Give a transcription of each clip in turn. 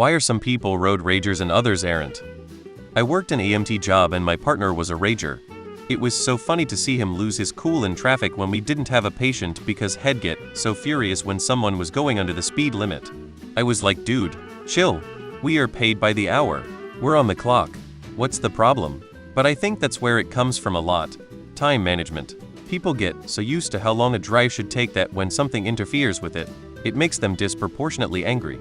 Why are some people road ragers and others aren't? I worked an EMT job and my partner was a rager. It was so funny to see him lose his cool in traffic when we didn't have a patient because he'd get so furious when someone was going under the speed limit. I was like, dude, chill. We are paid by the hour. We're on the clock. What's the problem? But I think that's where it comes from a lot. Time management. People get so used to how long a drive should take that when something interferes with it, it makes them disproportionately angry.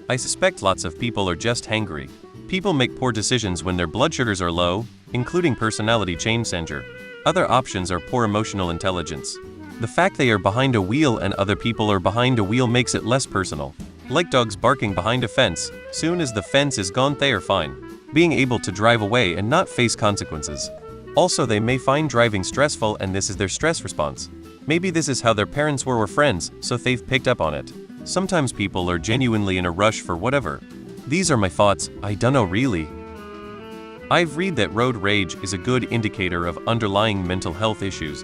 I suspect lots of people are just hangry. People make poor decisions when their blood sugars are low, including personality changer. Other options are poor emotional intelligence. The fact they are behind a wheel and other people are behind a wheel makes it less personal. Like dogs barking behind a fence, soon as the fence is gone they are fine. Being able to drive away and not face consequences. Also, they may find driving stressful and this is their stress response. Maybe this is how their parents were or friends, so they've picked up on it. Sometimes people are genuinely in a rush for whatever. These are my thoughts, I dunno really. I've read that road rage is a good indicator of underlying mental health issues.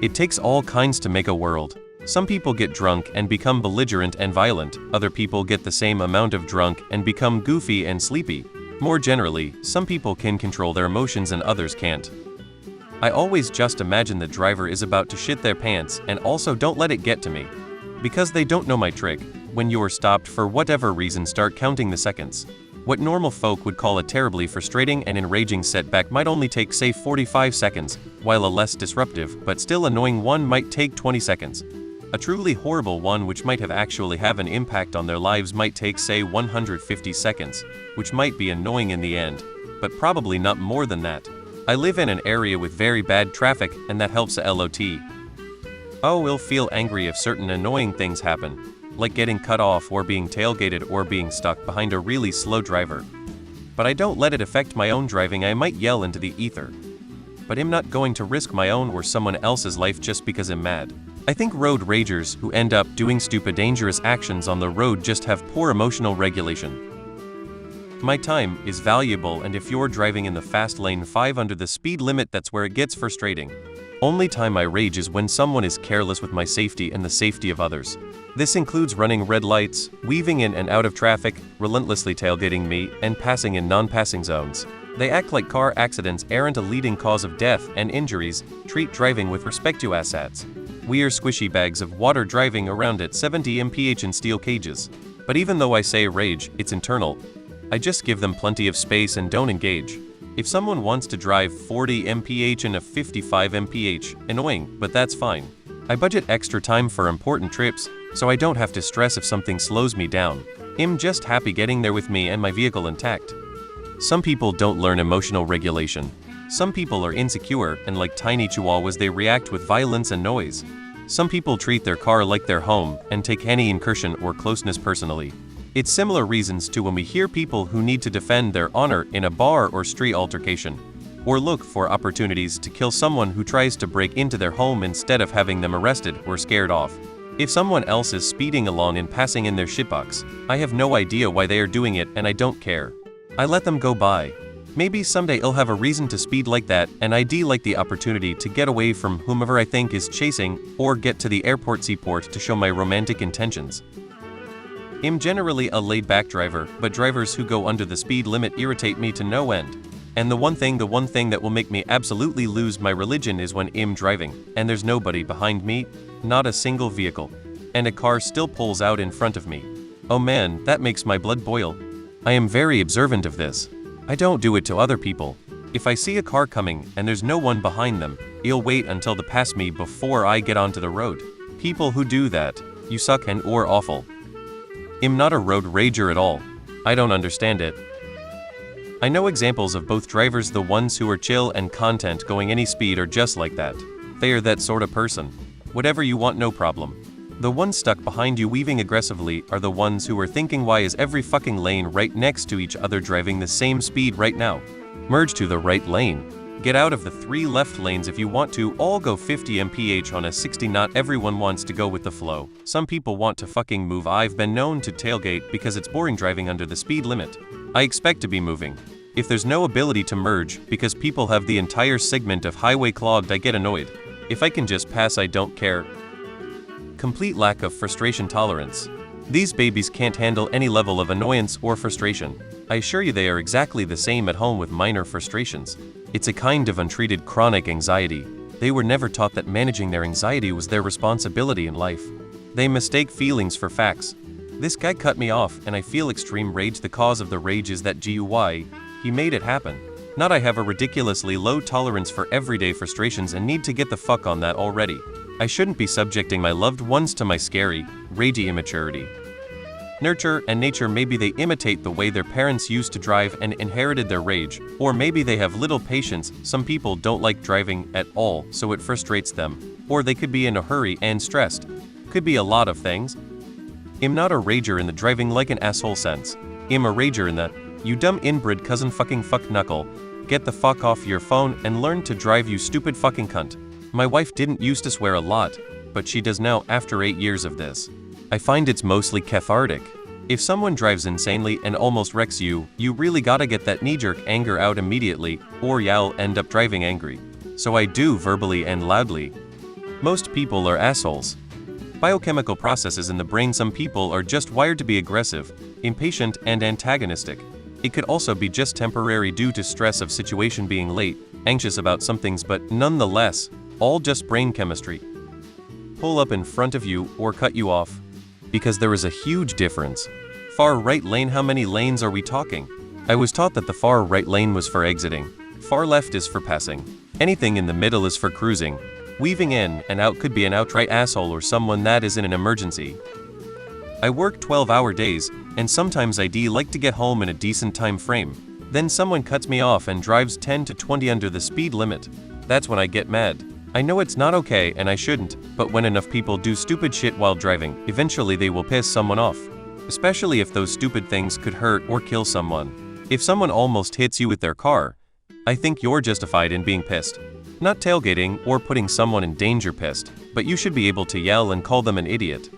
It takes all kinds to make a world. Some people get drunk and become belligerent and violent, other people get the same amount of drunk and become goofy and sleepy. More generally, some people can control their emotions and others can't. I always just imagine the driver is about to shit their pants and also don't let it get to me. Because they don't know my trick, when you're stopped for whatever reason start counting the seconds. What normal folk would call a terribly frustrating and enraging setback might only take say 45 seconds, while a less disruptive but still annoying one might take 20 seconds. A truly horrible one which might actually have an impact on their lives might take say 150 seconds, which might be annoying in the end, but probably not more than that. I live in an area with very bad traffic and that helps a lot. Oh, we'll feel angry if certain annoying things happen, like getting cut off or being tailgated or being stuck behind a really slow driver. But I don't let it affect my own driving. I might yell into the ether. But I'm not going to risk my own or someone else's life just because I'm mad. I think road ragers who end up doing stupid dangerous actions on the road just have poor emotional regulation. My time is valuable and if you're driving in the fast lane 5 under the speed limit that's where it gets frustrating. Only time I rage is when someone is careless with my safety and the safety of others. This includes running red lights, weaving in and out of traffic, relentlessly tailgating me, and passing in non-passing zones. They act like car accidents aren't a leading cause of death and injuries, treat driving with respect to assets. We are squishy bags of water driving around at 70 mph in steel cages. But even though I say rage, it's internal. I just give them plenty of space and don't engage. If someone wants to drive 40 mph and a 55 mph, annoying, but that's fine. I budget extra time for important trips, so I don't have to stress if something slows me down. I'm just happy getting there with me and my vehicle intact. Some people don't learn emotional regulation. Some people are insecure and like tiny chihuahuas they react with violence and noise. Some people treat their car like their home and take any incursion or closeness personally. It's similar reasons to when we hear people who need to defend their honor in a bar or street altercation, or look for opportunities to kill someone who tries to break into their home instead of having them arrested or scared off. If someone else is speeding along and passing in their shitbox, I have no idea why they are doing it and I don't care. I let them go by. Maybe someday I'll have a reason to speed like that and I'd like the opportunity to get away from whomever I think is chasing or get to the airport seaport to show my romantic intentions. I'm generally a laid-back driver, but drivers who go under the speed limit irritate me to no end. And the one thing that will make me absolutely lose my religion is when I'm driving, and there's nobody behind me, not a single vehicle, and a car still pulls out in front of me. Oh man, that makes my blood boil. I am very observant of this. I don't do it to other people. If I see a car coming and there's no one behind them, I'll wait until they pass me before I get onto the road. People who do that, you suck and or awful. I'm not a road rager at all. I don't understand it. I know examples of both drivers. The ones who are chill and content going any speed are just like that. They are that sort of person. Whatever you want, no problem. The ones stuck behind you weaving aggressively are the ones who are thinking, why is every fucking lane right next to each other driving the same speed right now? Merge to the right lane. Get out of the 3 left lanes if you want to, all go 50 mph on a 60. Not everyone wants to go with the flow. Some people want to fucking move. I've been known to tailgate because it's boring driving under the speed limit. I expect to be moving. If there's no ability to merge because people have the entire segment of highway clogged, I get annoyed. If I can just pass, I don't care. Complete lack of frustration tolerance. These babies can't handle any level of annoyance or frustration. I assure you they are exactly the same at home with minor frustrations. It's a kind of untreated chronic anxiety. They were never taught that managing their anxiety was their responsibility in life. They mistake feelings for facts. This guy cut me off and I feel extreme rage. The cause of the rage is that GUI, he made it happen. Not I have a ridiculously low tolerance for everyday frustrations and need to get the fuck on that already. I shouldn't be subjecting my loved ones to my scary, ragey immaturity. Nurture and nature, maybe they imitate the way their parents used to drive and inherited their rage, or maybe they have little patience. Some people don't like driving at all, so it frustrates them, or they could be in a hurry and stressed. Could be a lot of things. I'm not a rager in the driving like an asshole sense. I'm a rager in that, you dumb inbred cousin fucking fuck knuckle, get the fuck off your phone and learn to drive, you stupid fucking cunt. My wife didn't used to swear a lot, but she does now after 8 years of this. I find it's mostly cathartic. If someone drives insanely and almost wrecks you, you really gotta get that knee-jerk anger out immediately, or you'll end up driving angry. So I do, verbally and loudly. Most people are assholes. Biochemical processes in the brain. Some people are just wired to be aggressive, impatient, and antagonistic. It could also be just temporary due to stress of situation, being late, anxious about some things, but nonetheless, all just brain chemistry. Pull up in front of you or cut you off. Because there is a huge difference. Far right lane, how many lanes are we talking? I was taught that the far right lane was for exiting. Far left is for passing. Anything in the middle is for cruising. Weaving in and out could be an outright asshole or someone that is in an emergency. I work 12-hour days, and sometimes I'd like to get home in a decent time frame. Then someone cuts me off and drives 10 to 20 under the speed limit. That's when I get mad. I know it's not okay and I shouldn't, but when enough people do stupid shit while driving, eventually they will piss someone off. Especially if those stupid things could hurt or kill someone. If someone almost hits you with their car, I think you're justified in being pissed. Not tailgating or putting someone in danger pissed, but you should be able to yell and call them an idiot.